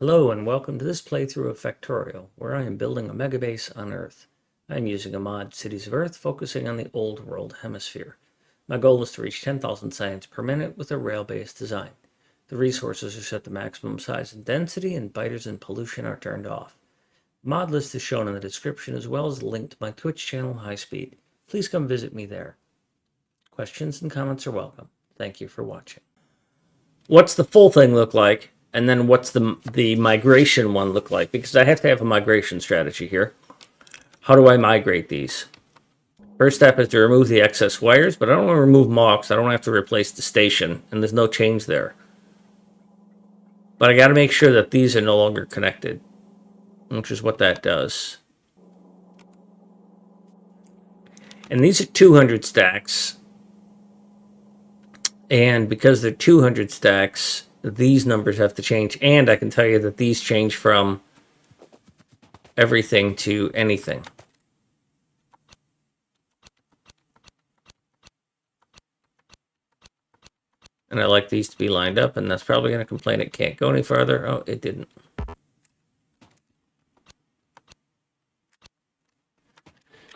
Hello and welcome to this playthrough of Factorio, where I am building a megabase on Earth. I am using a mod, Cities of Earth, focusing on the Old World Hemisphere. My goal is to reach 10,000 science per minute with a rail-based design. The resources are set to maximum size and density, and biters and pollution are turned off. The mod list is shown in the description, as well as a link to my Twitch channel, High Speed. Please come visit me there. Questions and comments are welcome. Thank you for watching. What's the full thing look like? And then what's the migration one look like? Because I have to have a migration strategy here. How do I migrate these? First step is to remove the excess wires, but I don't want to remove them all because I don't have to replace the station, and there's no change there. But I got to make sure that these are no longer connected, which is what that does. And these are 200 stacks. And because they're 200 stacks, these numbers have to change. And I can tell you that these change from everything to anything. And I like these to be lined up, and that's probably going to complain it can't go any farther. Oh, it didn't.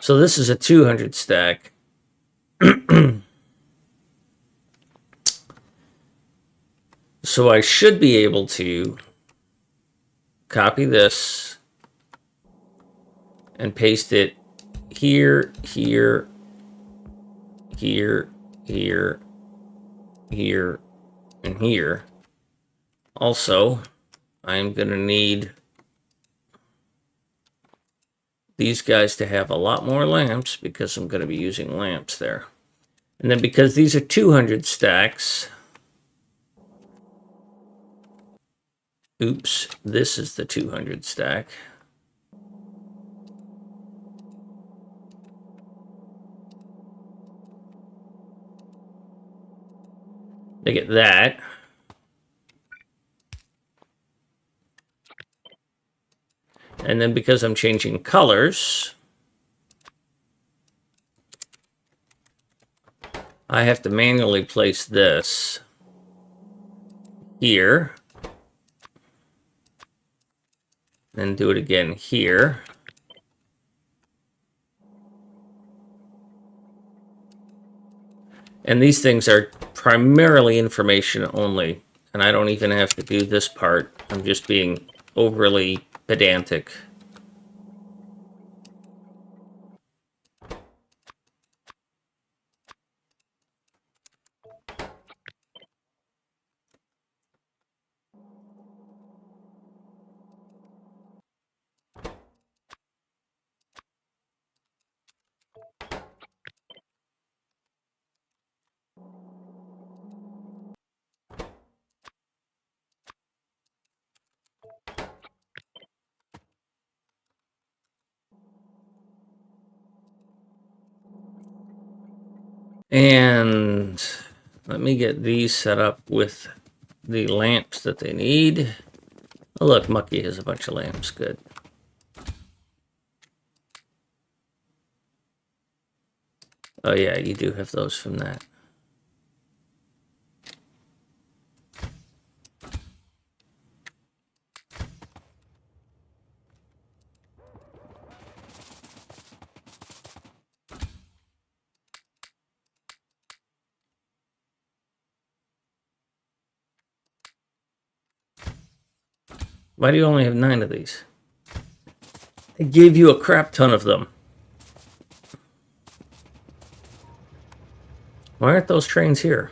So this is a 200 stack. So I should be able to copy this and paste it here, here, here, here, here, and here. Also, I'm going to need these guys to have a lot more lamps because I'm going to be using lamps there. And then because these are 200 stacks, oops, this is the 200 stack. They get that. And then because I'm changing colors, I have to manually place this here. Then do it again here. And these things are primarily information only. And I don't even have to do this part. I'm just being overly pedantic. And let me get these set up with the lamps that they need. Oh, look, Mucky has a bunch of lamps. Good. Oh, yeah, you do have those from that. Why do you only have 9 of these? They gave you a crap ton of them. Why aren't those trains here?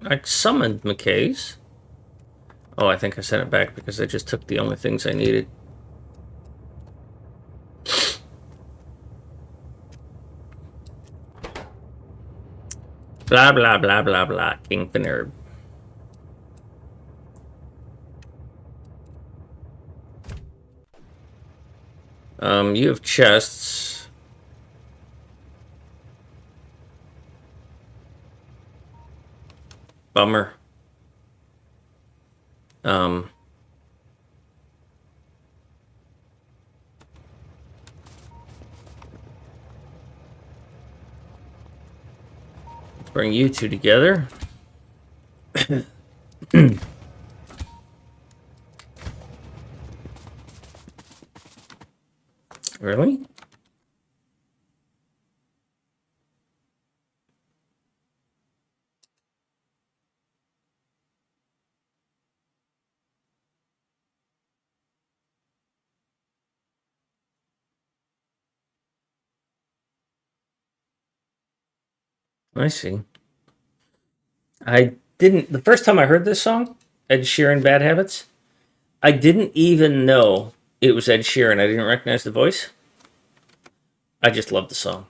I summoned McKay's. Oh, I think I sent it back because I just took the only things I needed. Blah, blah, blah, blah, blah. King Finerd. You have chests. Bummer. Let's bring you two together. Really? I see. The first time I heard this song, Ed Sheeran Bad Habits, I didn't even know it was Ed Sheeran. I didn't recognize the voice. I just loved the song.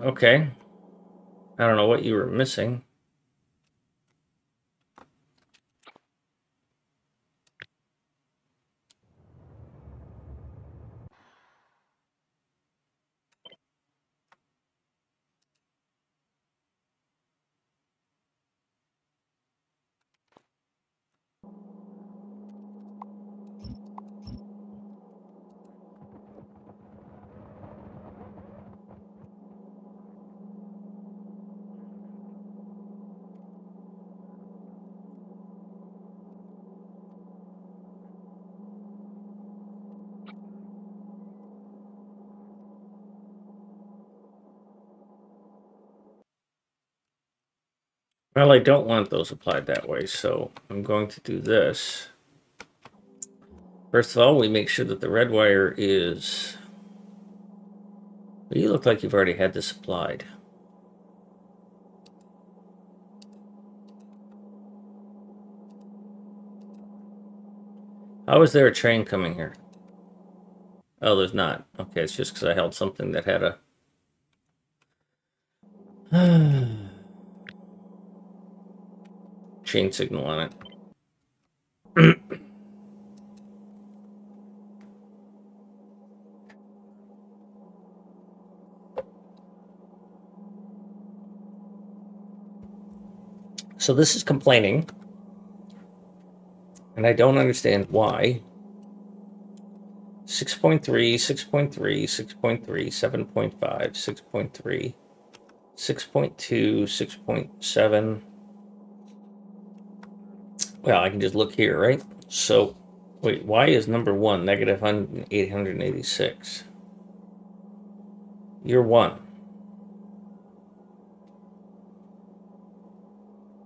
Okay. I don't know what you were missing. Well, I don't want those applied that way, so I'm going to do this. First of all, we make sure that the red wire is... You look like you've already had this applied. How is there a train coming here? Oh, there's not. Okay, it's just because I held something that had a... chain signal on it. So this is complaining, and I don't understand why. 6.3, 6.3, 6.3, 7.5, 6.3, 6.2, 6.7. Well, I can just look here, right? So, wait, why is number one negative 886? You're one.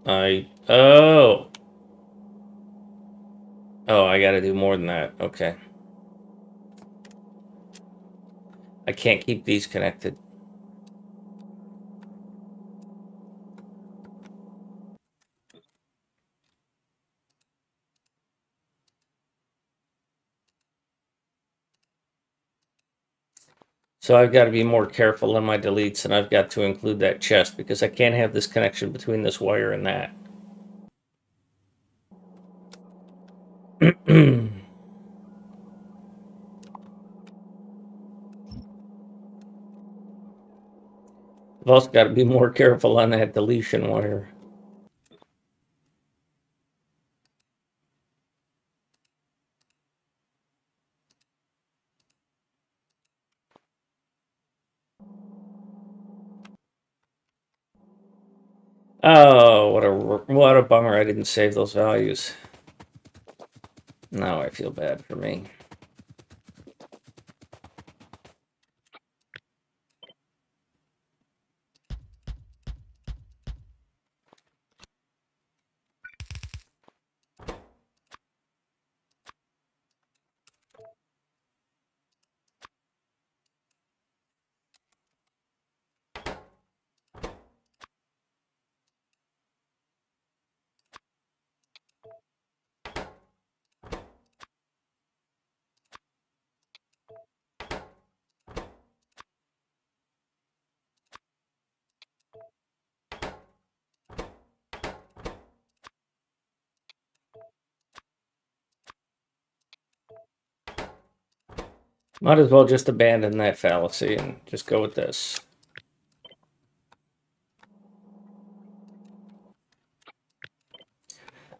Oh, I got to do more than that. Okay. I can't keep these connected. So I've got to be more careful in my deletes, and I've got to include that chest because I can't have this connection between this wire and that. I've also got to be more careful on that deletion wire. Oh, what a bummer! I didn't save those values. Now I feel bad for me. Might as well just abandon that fallacy and just go with this.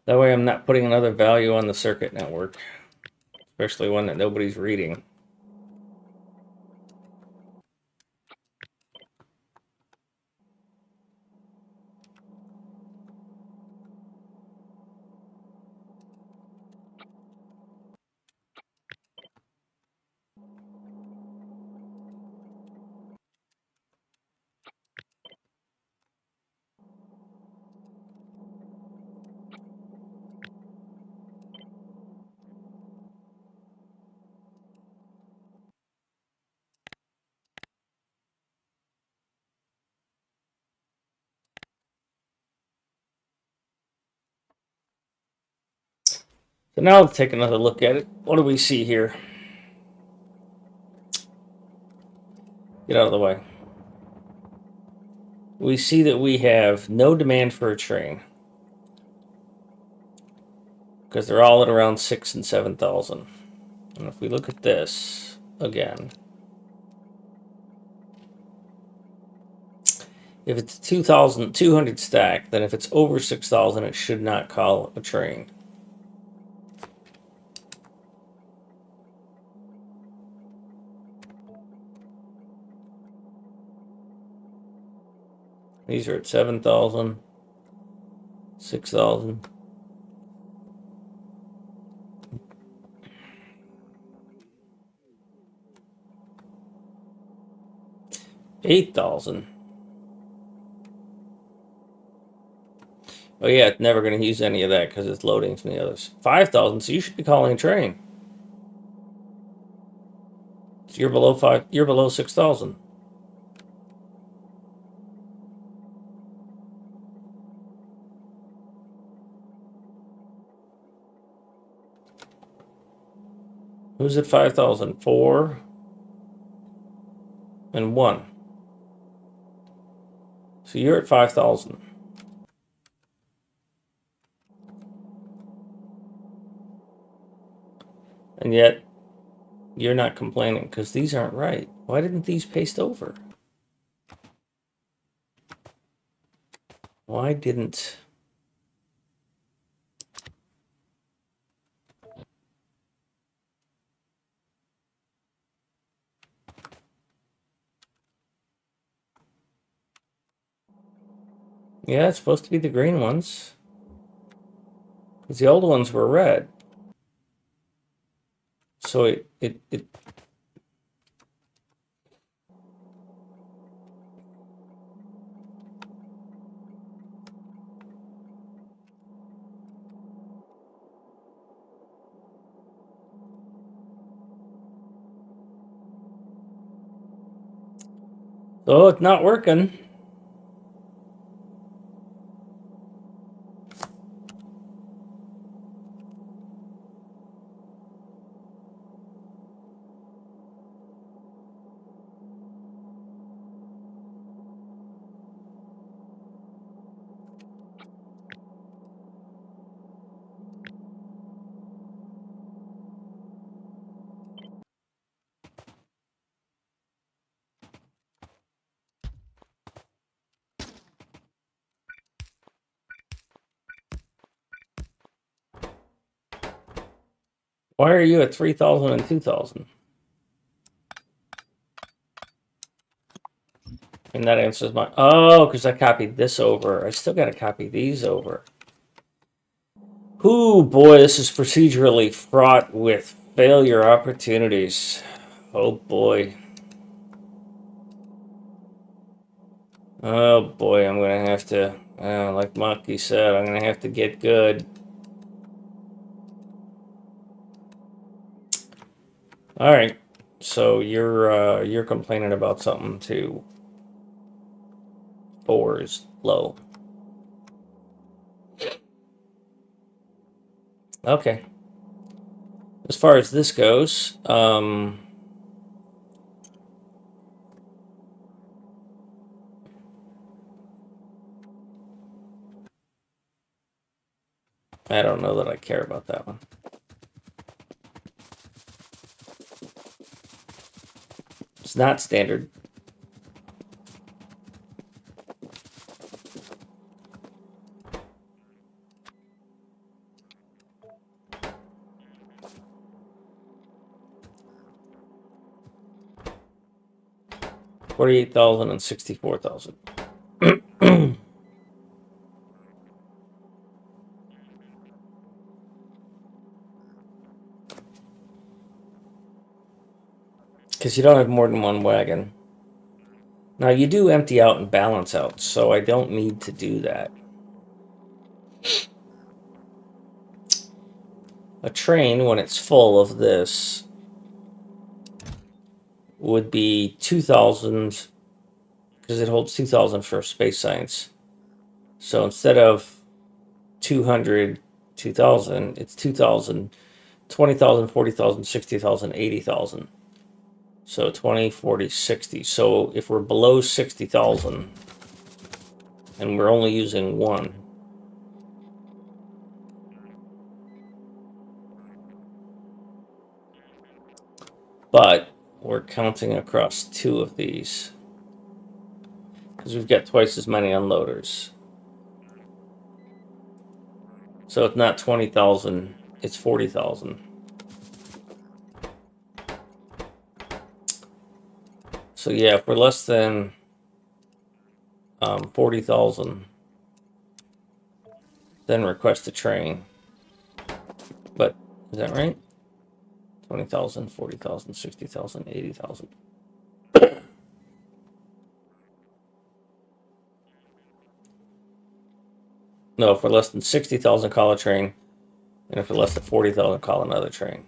That way I'm not putting another value on the circuit network, especially one that nobody's reading. So now let's take another look at it. What do we see here? Get out of the way. We see that we have no demand for a train because they're all at around 6,000 and 7,000. And if we look at this again, if it's 2,200 stack, then if it's over 6,000, it should not call a train. These are at 7,000, 6,000. $8,000. Oh yeah, it's never going to use any of that because it's loading from the others. 5,000, so you should be calling a train. So you're below 5. You're below 6,000. Who's at 5,000? 4 and 1. So you're at 5,000. And yet, you're not complaining because these aren't right. Why didn't these paste over? Why didn't... Yeah, it's supposed to be the green ones. Because the old ones were red. So it so it's not working. Why are you at 3,000 and 2,000? And that answers my... Oh, because I copied this over. I still got to copy these over. Ooh, boy, this is procedurally fraught with failure opportunities. Oh, boy. Oh, boy, I'm going to have to... like Monkey said, I'm going to have to get good. All right. So you're complaining about something too. 4 is low. Okay. As far as this goes, I don't know that I care about that one. It's not standard. $48,000 and $64,000. Because you don't have more than one wagon. Now you do empty out and balance out, so I don't need to do that. A train, when it's full of this, would be 2,000, because it holds 2,000 for space science. So instead of 200, 2,000, it's 2,000, 20,000, 40,000, 60,000, 80,000. So 20, 40, 60. So if we're below 60,000 and we're only using one, but we're counting across two of these because we've got twice as many unloaders. So it's not 20,000, it's 40,000. So yeah, if we're less than 40,000, then request a train. But is that right? 20,000, 40,000, 60,000, 80,000. No, if we're less than 60,000, call a train. And if we're less than 40,000, call another train.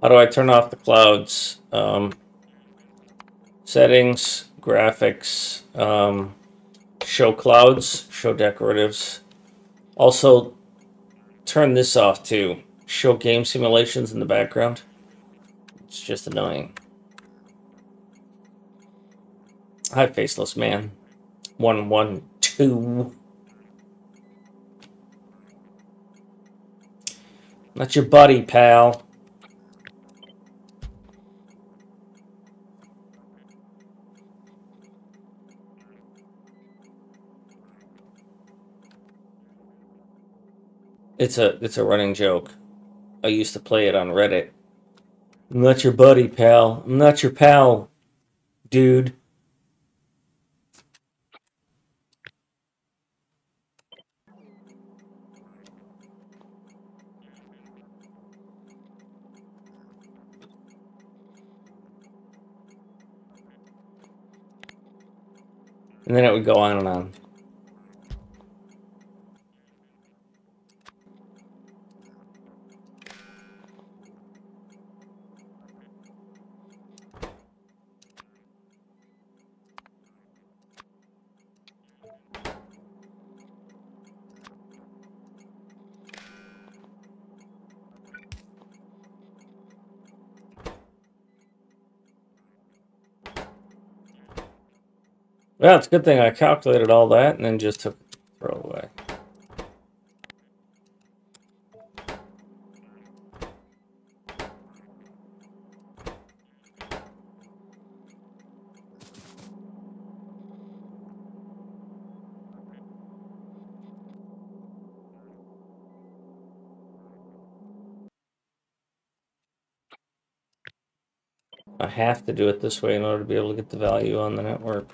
How do I turn off the clouds? Settings, graphics, show clouds, show decoratives. Also, turn this off too. Show game simulations in the background. It's just annoying. Hi, Faceless Man. 112. Not your buddy, pal. It's a running joke. I used to play it on Reddit. I'm not your buddy, pal. I'm not your pal, dude. And then it would go on and on. Well, it's a good thing I calculated all that and then just took it, throw it away. I have to do it this way in order to be able to get the value on the network.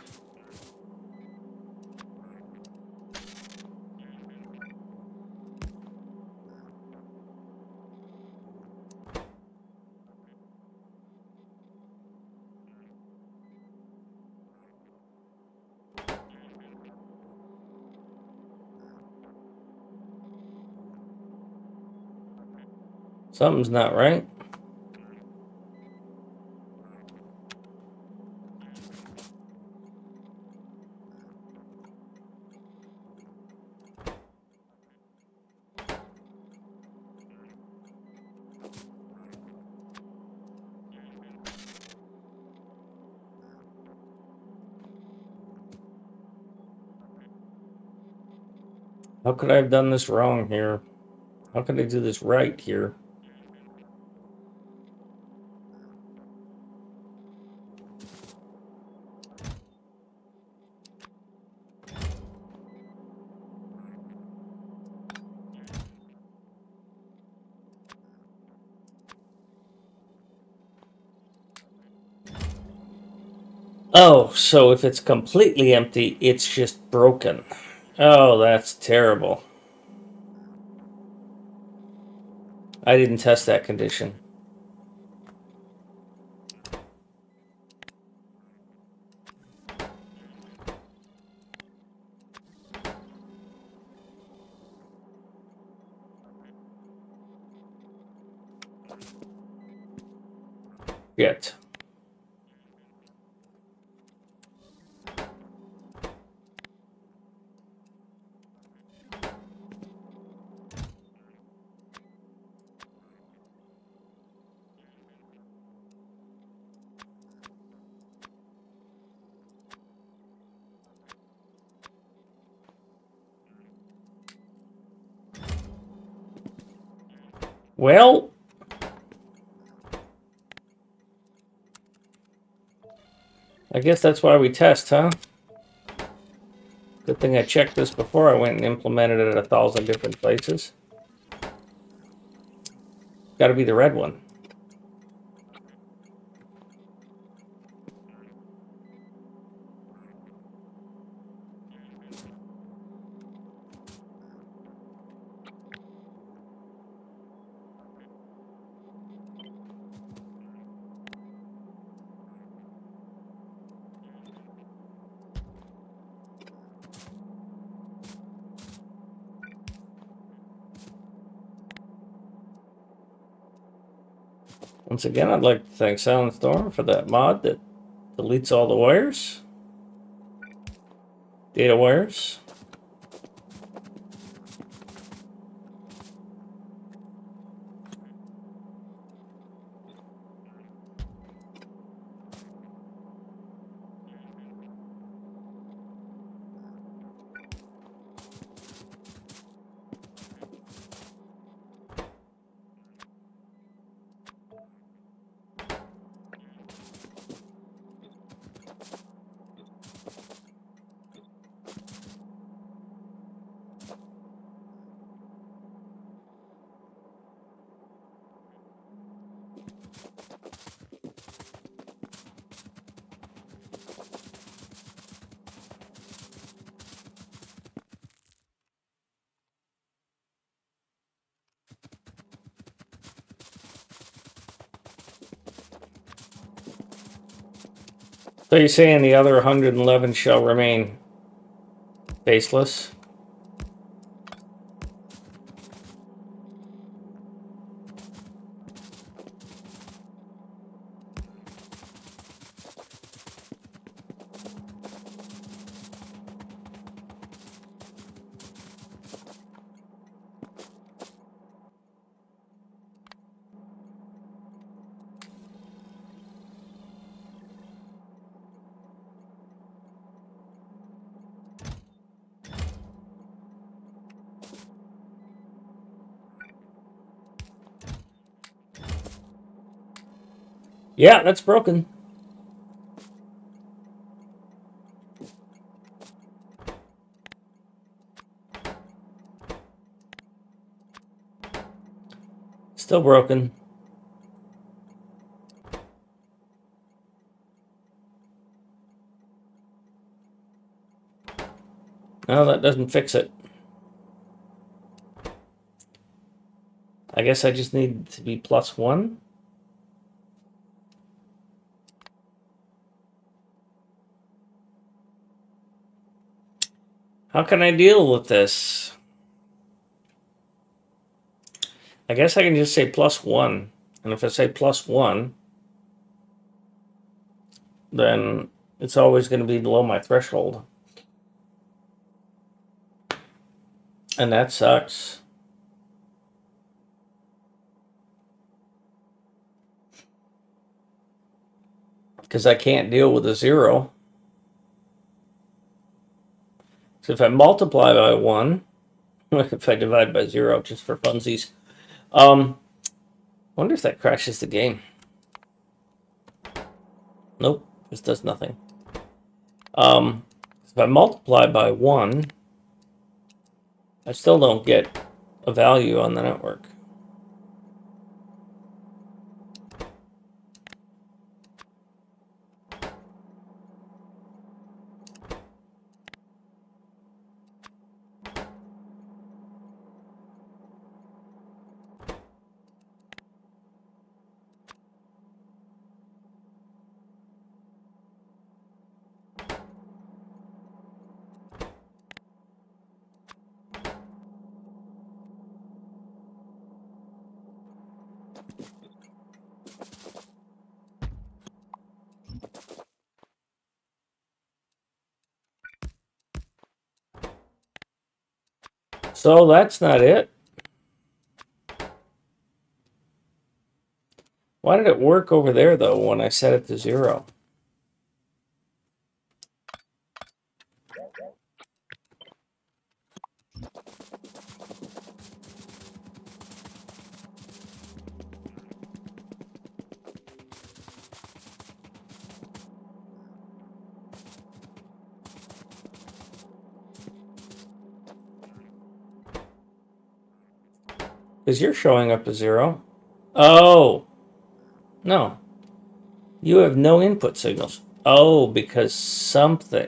Something's not right. How could I have done this wrong here? How could I do this right here? Oh, so if it's completely empty, it's just broken. Oh, that's terrible. I didn't test that condition. Yet. Well, I guess that's why we test, huh? Good thing I checked this before I went and implemented it at 1,000 different places. Got to be the red one. Once again, I'd like to thank Silent Storm for that mod that deletes all the wires. Data wires. So you're saying the other 111 shall remain faceless? Yeah, that's broken. Still broken. No, that doesn't fix it. I guess I just need to be +1. How can I deal with this? I guess I can just say +1. And if I say +1, then it's always going to be below my threshold. And that sucks. Because I can't deal with a 0. So if I multiply by 1, if I divide by 0 just for funsies. Wonder if that crashes the game. Nope, this does nothing. If I multiply by 1, I still don't get a value on the network. So that's not it. Why did it work over there, though, when I set it to 0? Because you're showing up as 0. Oh, no. You have no input signals. Oh, because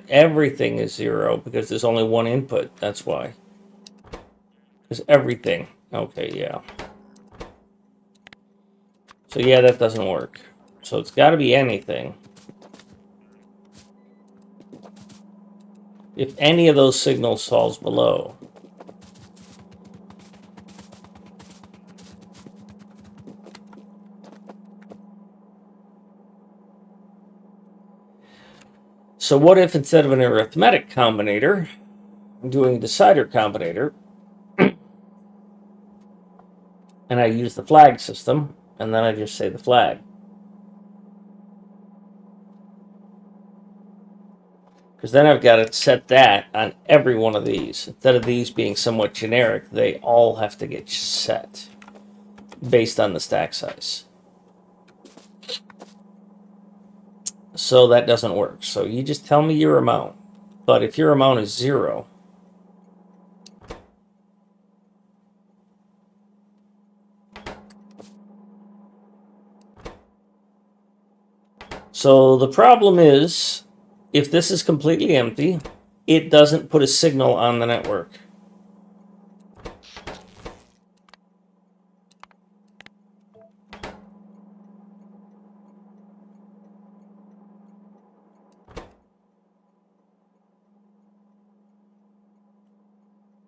everything is 0 because there's only one input. That's why. Because everything. Okay, yeah. So yeah, that doesn't work. So it's got to be anything. If any of those signals falls below. So what if instead of an arithmetic combinator, I'm doing a decider combinator, and I use the flag system, and then I just say the flag. Because then I've got to set that on every one of these. Instead of these being somewhat generic, they all have to get set based on the stack size. So that doesn't work. So you just tell me your amount. But if your amount is 0, so the problem is, if this is completely empty, it doesn't put a signal on the network.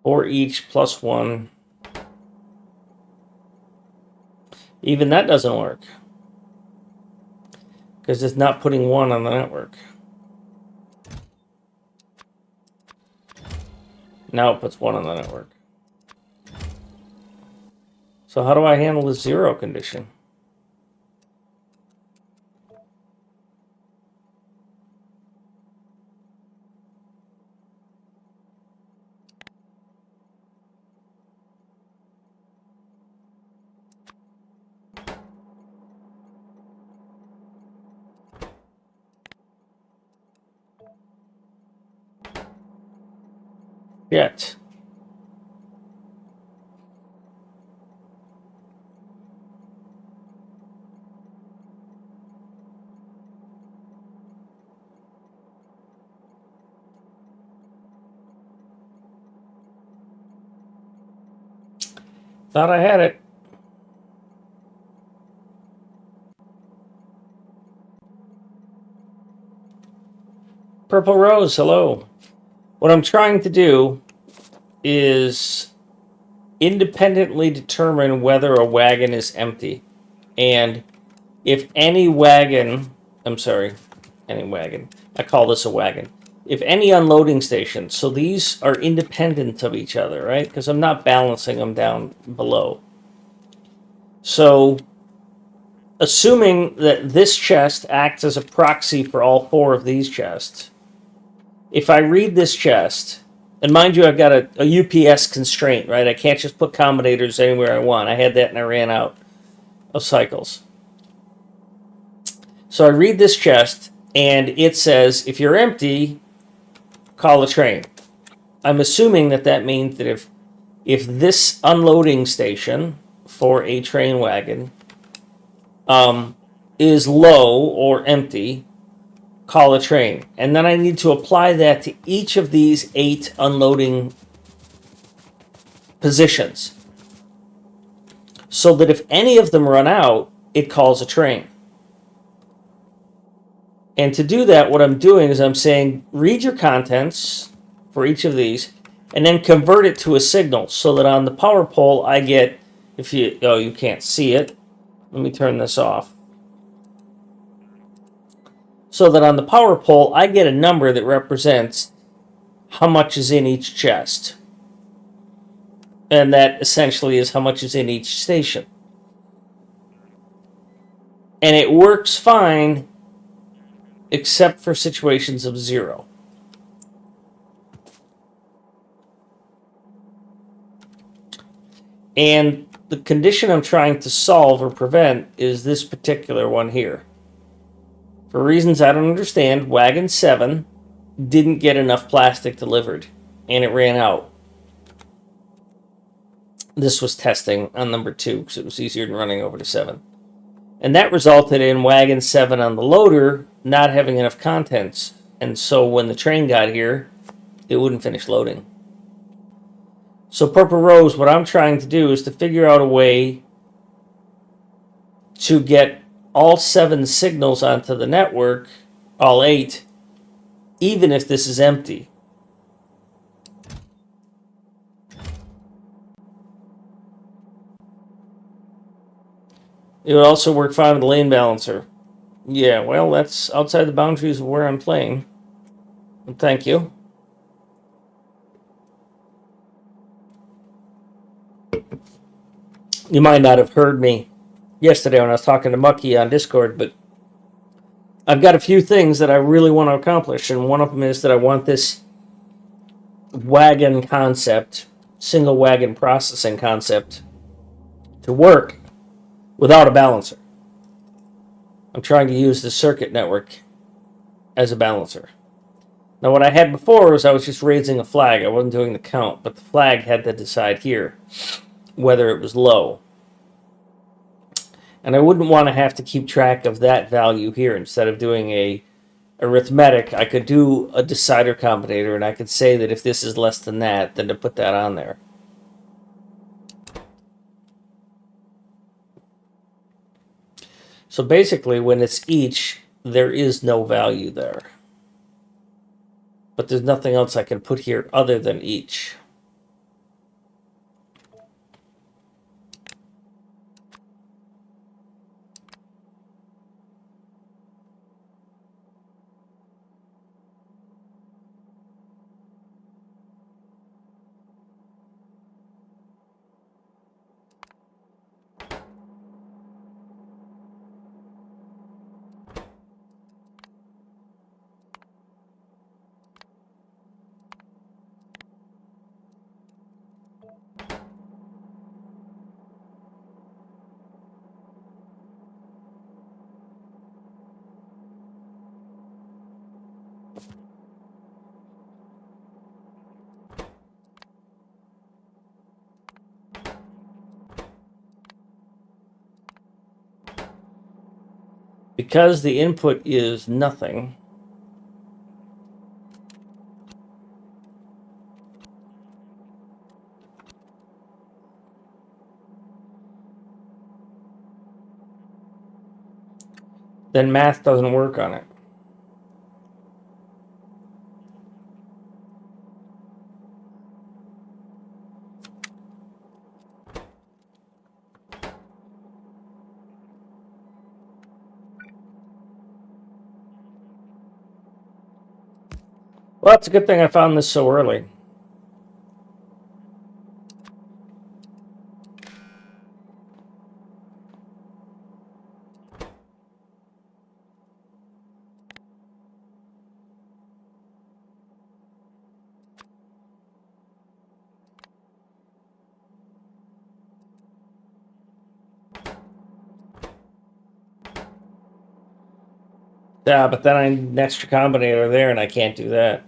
Or each plus 1. Even that doesn't work. Because it's not putting 1 on the network. Now it puts 1 on the network. So how do I handle the 0 condition? Yet. Thought I had it. Purple Rose, hello. What I'm trying to do is independently determine whether a wagon is empty. And if any wagon, I call this a wagon. If any unloading station, so these are independent of each other, right? Because I'm not balancing them down below. So, assuming that this chest acts as a proxy for all 4 of these chests, if I read this chest, And mind you, I've got a UPS constraint, right? I can't just put combinators anywhere I want. I had that and I ran out of cycles. So I read this chest, and it says, if you're empty, call a train. I'm assuming that means that if this unloading station for a train wagon is low or empty, call a train. And then I need to apply that to each of these 8 unloading positions, so that if any of them run out, it calls a train. And to do that, what I'm doing is I'm saying, read your contents for each of these, and then convert it to a signal, so that on the power pole I get, you can't see it. Let me turn this off. So that on the power pole I get a number that represents how much is in each chest. And that essentially is how much is in each station. And it works fine, except for situations of 0. And the condition I'm trying to solve or prevent is this particular one here. For reasons I don't understand, Wagon 7 didn't get enough plastic delivered, and it ran out. This was testing on number 2, because it was easier than running over to 7. And that resulted in Wagon 7 on the loader not having enough contents. And so when the train got here, it wouldn't finish loading. So Purple Rose, what I'm trying to do is to figure out a way to get all 7 signals onto the network, all 8, even if this is empty. It would also work fine with the lane balancer. Yeah, well, that's outside the boundaries of where I'm playing. Thank you. You might not have heard me yesterday when I was talking to Mucky on Discord, but I've got a few things that I really want to accomplish, and one of them is that I want this wagon concept, single wagon processing concept, to work without a balancer. I'm trying to use the circuit network as a balancer. Now, what I had before was I was just raising a flag. I wasn't doing the count, but the flag had to decide here whether it was low. And I wouldn't want to have to keep track of that value here. Instead of doing a arithmetic, I could do a decider combinator, and I could say that if this is less than that, then to put that on there. So basically, when it's each, there is no value there. But there's nothing else I can put here other than each. Because the input is nothing, then math doesn't work on it. Well, it's a good thing I found this so early. Yeah, but then I need an extra combinator there, and I can't do that.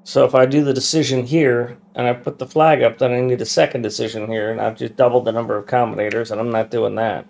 So if I do the decision here, and I put the flag up, then I need a second decision here, and I've just doubled the number of combinators, and I'm not doing that.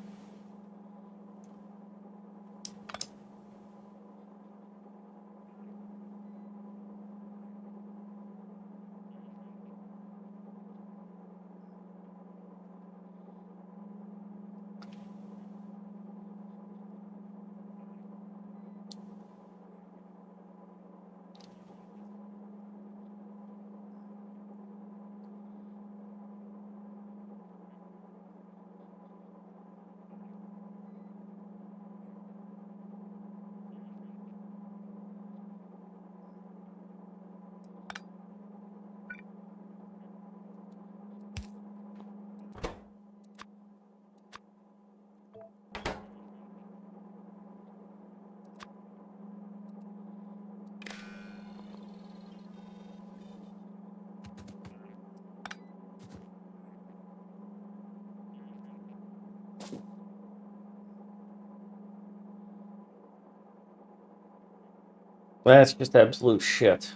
That's just absolute shit.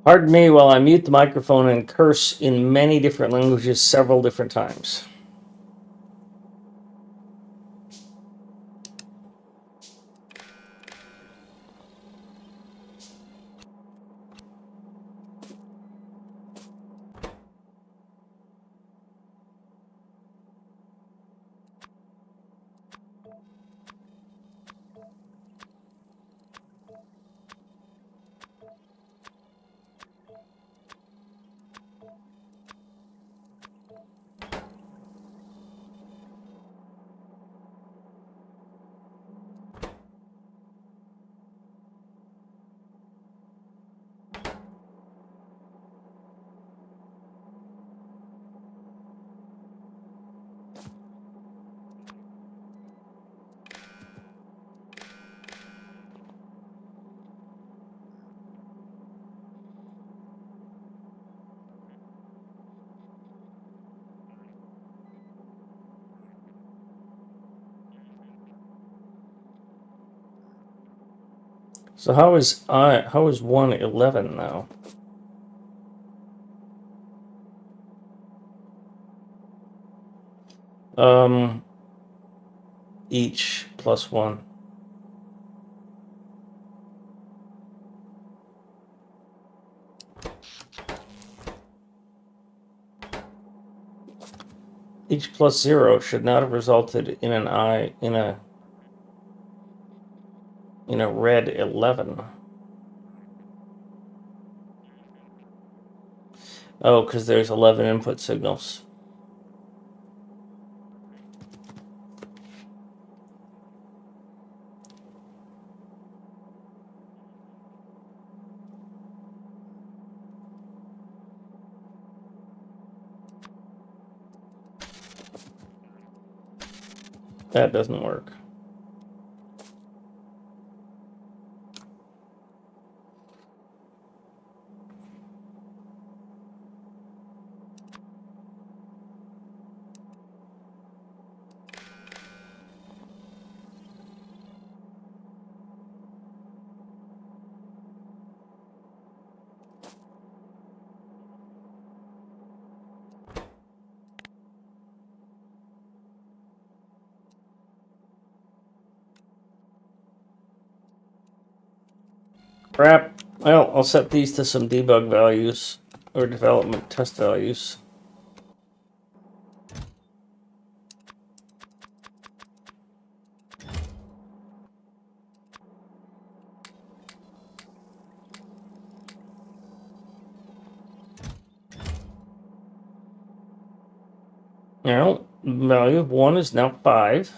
Pardon me while I mute the microphone and curse in many different languages several different times. So how is 111 now? Each plus 1. Each plus 0 should not have resulted in an in a red 11. Oh, because there's 11 input signals. That doesn't work. Crap. Well, I'll set these to some debug values or development test values. Now, value of 1 is now 5,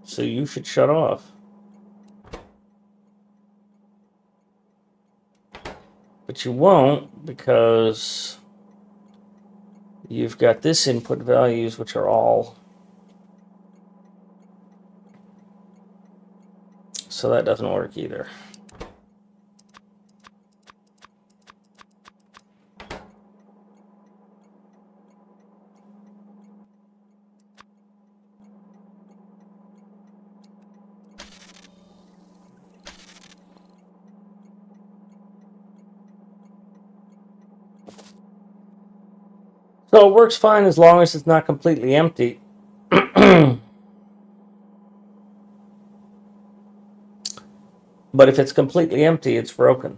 so you should shut off. But you won't, because you've got this input values, which are all. So that doesn't work either. So it works fine as long as it's not completely empty. But if it's completely empty, it's broken.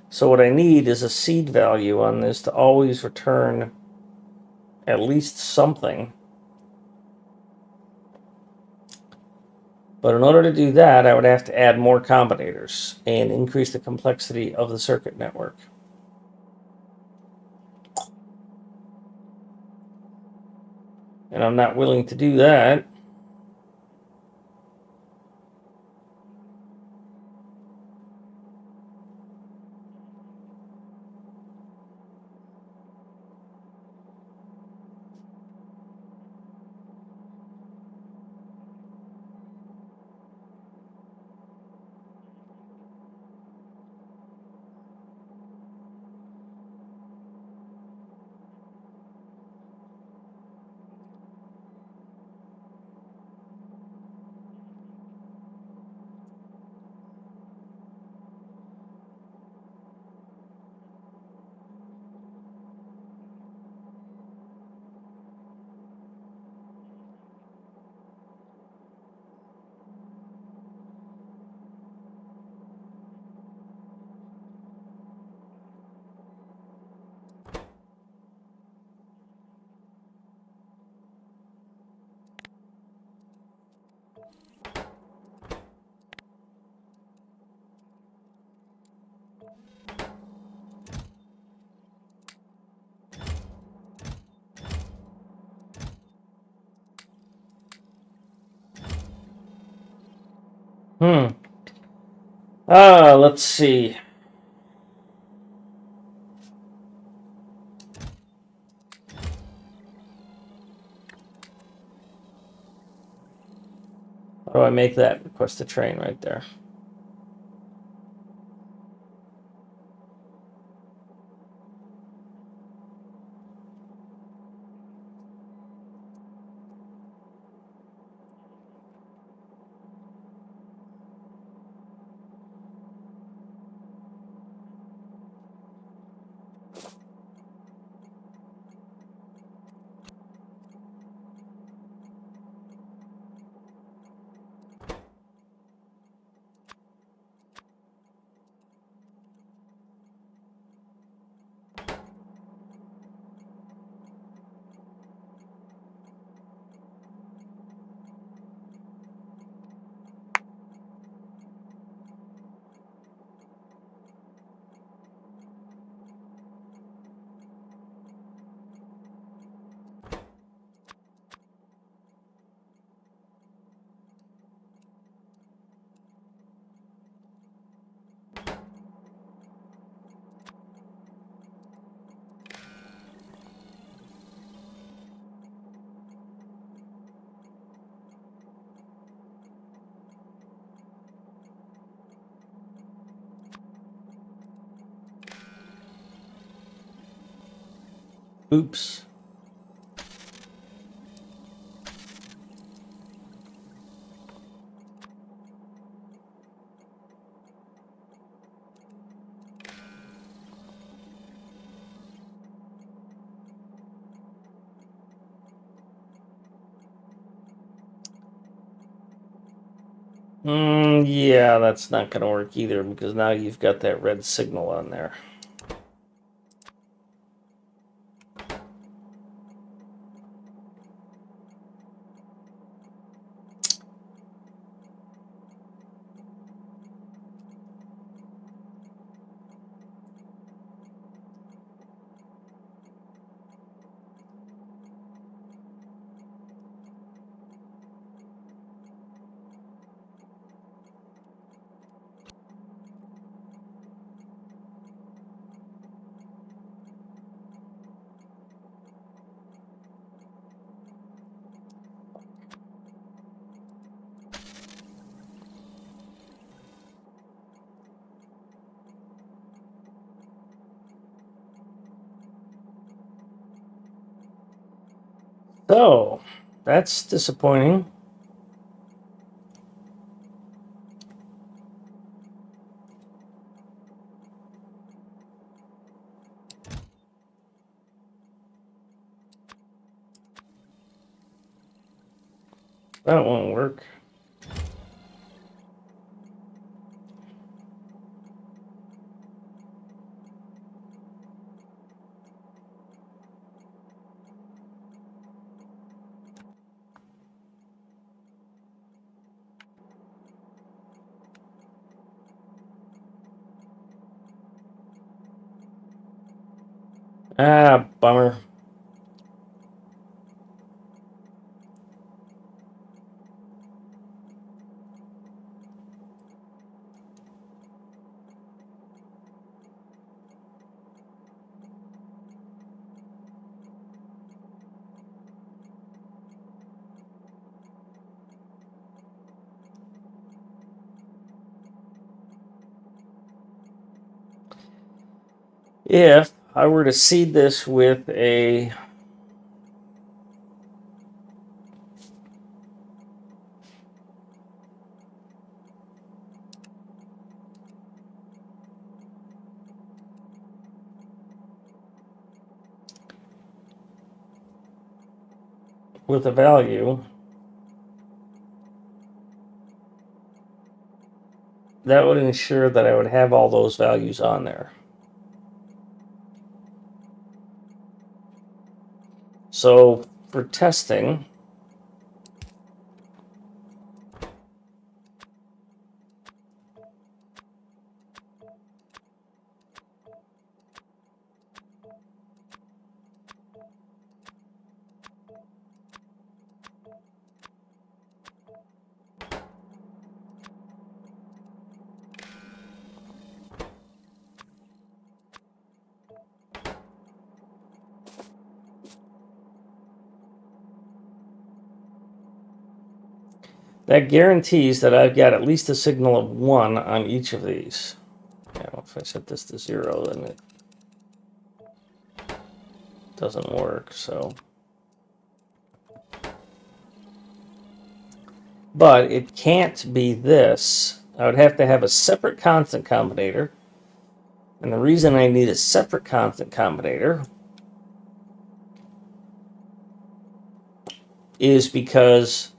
So what I need is a seed value on this to always return at least something. But in order to do that, I would have to add more combinators and increase the complexity of the circuit network. And I'm not willing to do that. Let's see. How do I make that? Request a train right there. Oops. Yeah, that's not going to work either because now you've got that red signal on there. So, that's disappointing. That won't work. Ah, bummer. If I were to seed this with a value, that would ensure that I would have all those values on there. So for testing, that guarantees that I've got at least a signal of 1 on each of these. Now, if I set this to 0, then it doesn't work, so. But it can't be this. I would have to have a separate constant combinator. And the reason I need a separate constant combinator is because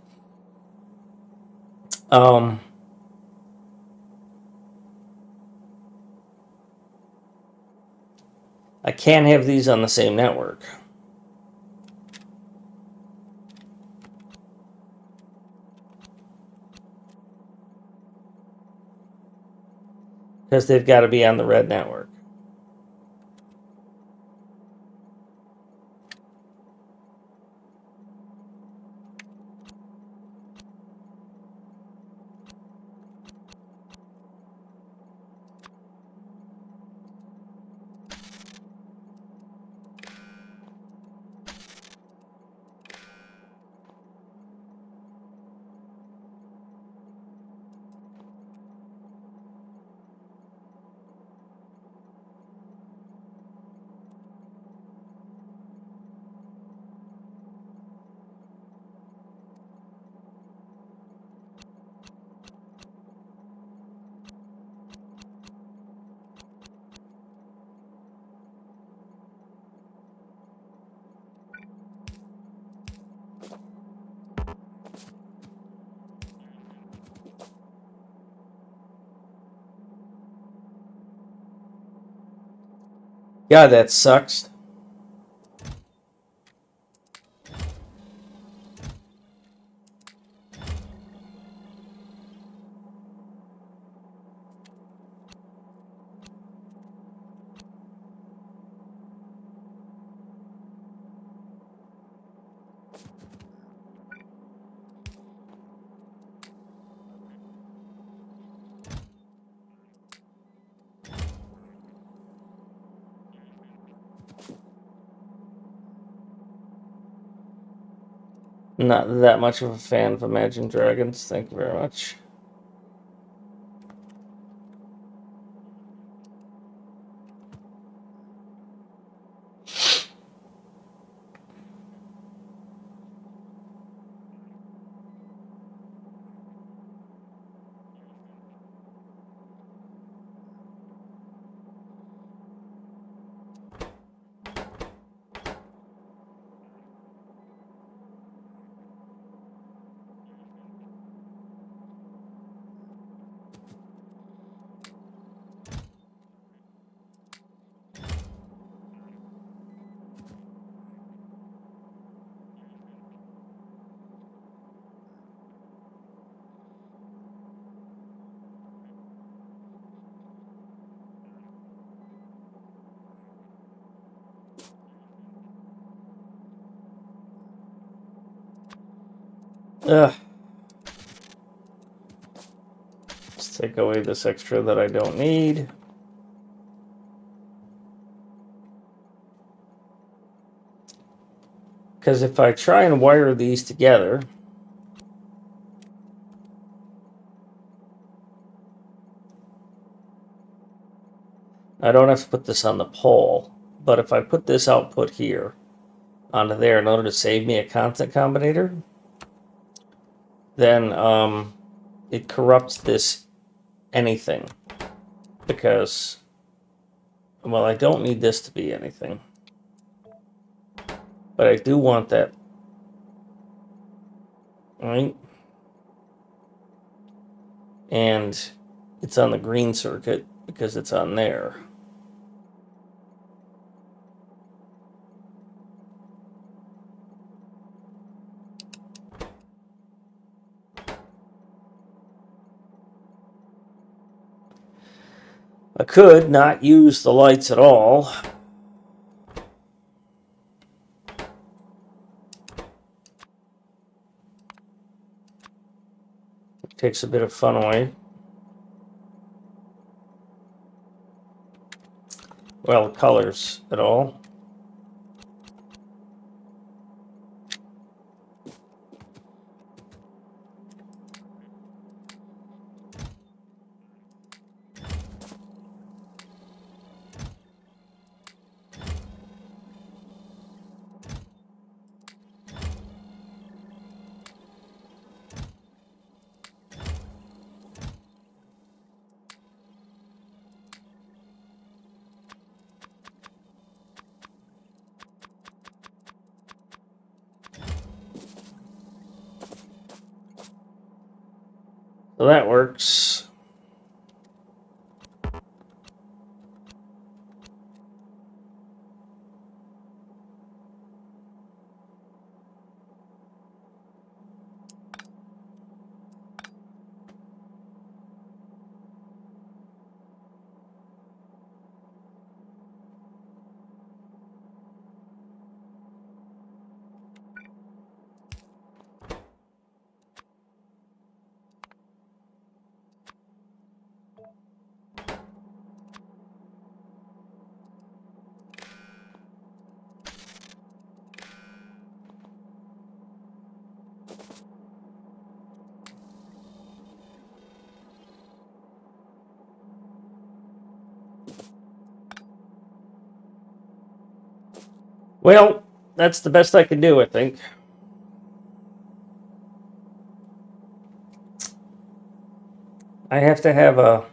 I can't have these on the same network. Because they've got to be on the red network. God, that sucks. Not that much of a fan of Imagine Dragons. Thank you very much. Ugh. Let's take away this extra that I don't need. Because if I try and wire these together, I don't have to put this on the pole. But if I put this output here onto there in order to save me a constant combinator, then it corrupts this anything. Because, well, I don't need this to be anything. But I do want that. Right? And it's on the green circuit because it's on there. I could not use the lights at all. It takes a bit of fun away. Well, the colors at all. So that works. Well, that's the best I can do, I think. I have to have a...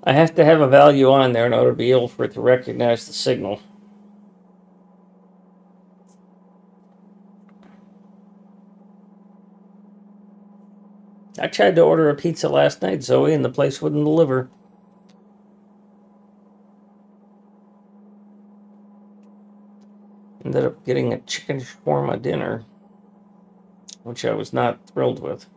I have to have a value on there in order to be able for it to recognize the signal. I tried to order a pizza last night, Zoe, and the place wouldn't deliver. Ended up getting a chicken shawarma dinner, which I was not thrilled with.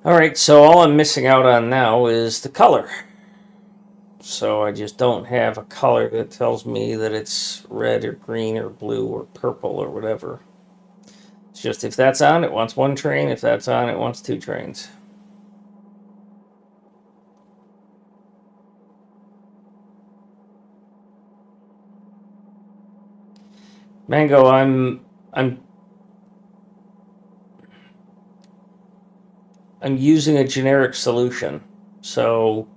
Alright, so all I'm missing out on now is the color. So I just don't have a color that tells me that it's red or green or blue or purple or whatever. It's just if that's on, it wants one train. If that's on, it wants two trains. Mango, I'm using a generic solution. So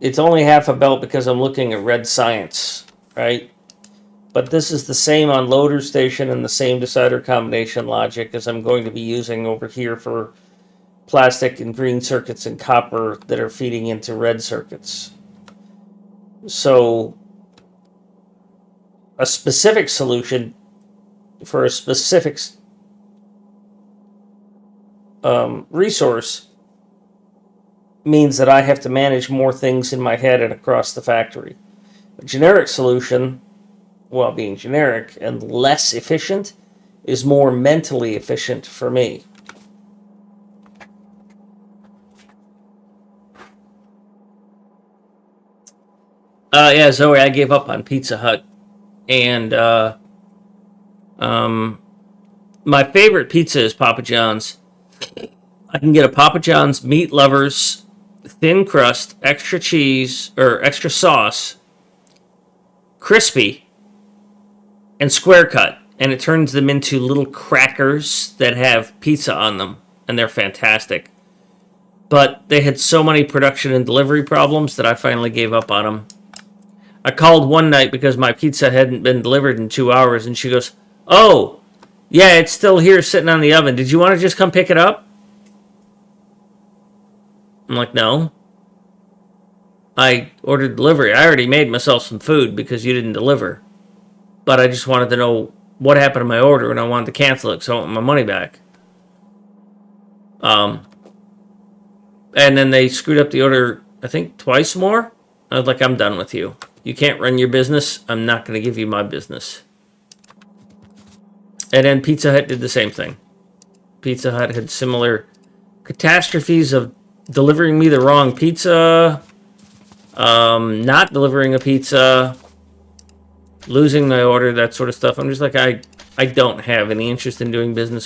it's only half a belt because I'm looking at red science, right? But this is the same on loader station and the same decider combination logic as I'm going to be using over here for plastic and green circuits and copper that are feeding into red circuits. So a specific solution for a specific resource means that I have to manage more things in my head and across the factory. A generic solution, while being generic and less efficient, is more mentally efficient for me. Yeah, Zoe, I gave up on Pizza Hut. And my favorite pizza is Papa John's. I can get a Papa John's meat lovers, thin crust, extra cheese, or extra sauce, crispy, and square cut. And it turns them into little crackers that have pizza on them. And they're fantastic. But they had so many production and delivery problems that I finally gave up on them. I called one night because my pizza hadn't been delivered in 2 hours, and she goes, "Oh, yeah, it's still here sitting on the oven. Did you want to just come pick it up?" I'm like, "No. I ordered delivery. I already made myself some food because you didn't deliver. But I just wanted to know what happened to my order, and I wanted to cancel it, so I want my money back." And then they screwed up the order, I think, twice more. I was like, "I'm done with you. You can't run your business. I'm not going to give you my business." And then Pizza Hut did the same thing. Pizza Hut had similar catastrophes of delivering me the wrong pizza, not delivering a pizza, losing my order, that sort of stuff. I'm just like, I don't have any interest in doing business with